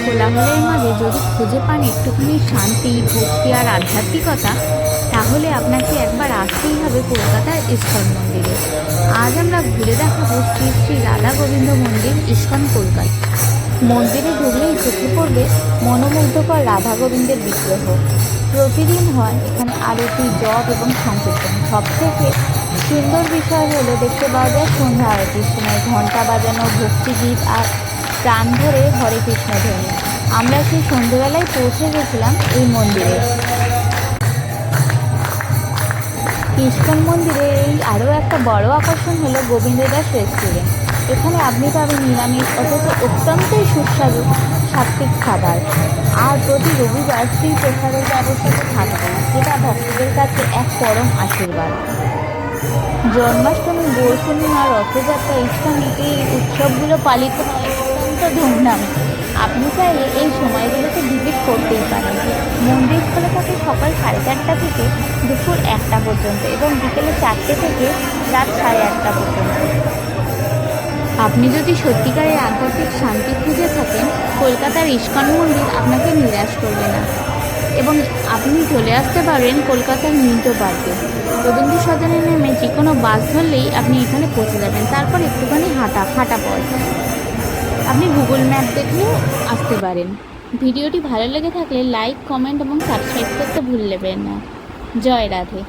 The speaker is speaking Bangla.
কোলাহলের মাঝে যদি খুঁজে পান একটুখানি শান্তি, ভক্তি আর আধ্যাত্মিকতা, তাহলে আপনাকে একবার আসতেই হবে কলকাতার ইস্কন মন্দিরে। আজ আমরা ঘুরে দেখাবো শ্রী শ্রী রাধা গোবিন্দ মন্দির, ইস্কন কলকাতা। মন্দিরে ঢুকলেই চোখে পড়বে মনোমুগ্ধকর রাধা গোবিন্দের বিগ্রহ। প্রতিদিন হয় এখানে আরতি, জপ এবং সংকীর্তন। সব থেকে সুন্দর বিষয় হলো দেখতে পাওয়া যায় সন্ধ্যা আরতির সময় ঘণ্টা বাজানো, ভক্তিগীত আর প্রাণ ভরে হরে কৃষ্ণ ধ্বনি। আমরা সেই সন্ধ্যেবেলায় পৌঁছে গেছিলাম এই মন্দিরে। ইস্কন মন্দিরে এই আরও একটা বড় আকর্ষণ হলো গোবিন্দদাস রেস্টুরেন্ট। এখানে আপনি পাবেন নিরামিষ অথচ অত্যন্তই সুস্বাদু সাত্ত্বিক খাবার। আর প্রতি রবিবার ফ্রি প্রসাদের ব্যবস্থা থাকবে, যেটা ভক্তদের কাছে এক পরম আশীর্বাদ। জন্মাষ্টমী, দোল পূর্ণিমা, রথযাত্রা, ইস্কনে এই উৎসবগুলো পালিত হয় অত্যন্ত ধুমধামে। আপনি চাইলে এই সময়গুলোতে ভিজিট করতেই পারেন। মন্দির খোলা থাকে সকাল 4:30 থেকে দুপুর 1টা পর্যন্ত এবং বিকেলে 4টে থেকে রাত 8:30 পর্যন্ত। আপনি যদি সত্যিকারের আধ্যাত্মিক শান্তি খুঁজে থাকেন, কলকাতার ইস্কন মন্দির আপনাকে নিরাশ করবে না। এবং আপনি চলে আসতে পারেন কলকাতার মিন্টো পার্কে। রবীন্দ্র সদনে নেমে যে কোনো বাস ধরলেই আপনি এখানে পৌঁছে যাবেন। তারপর একটুখানি হাঁটা পথ, আপনি গুগল ম্যাপ দেখলেও আসতে পারেন। ভিডিওটি ভালো লেগে থাকলে লাইক, কমেন্ট এবং সাবস্ক্রাইব করতে ভুলবেন না। জয় রাধে।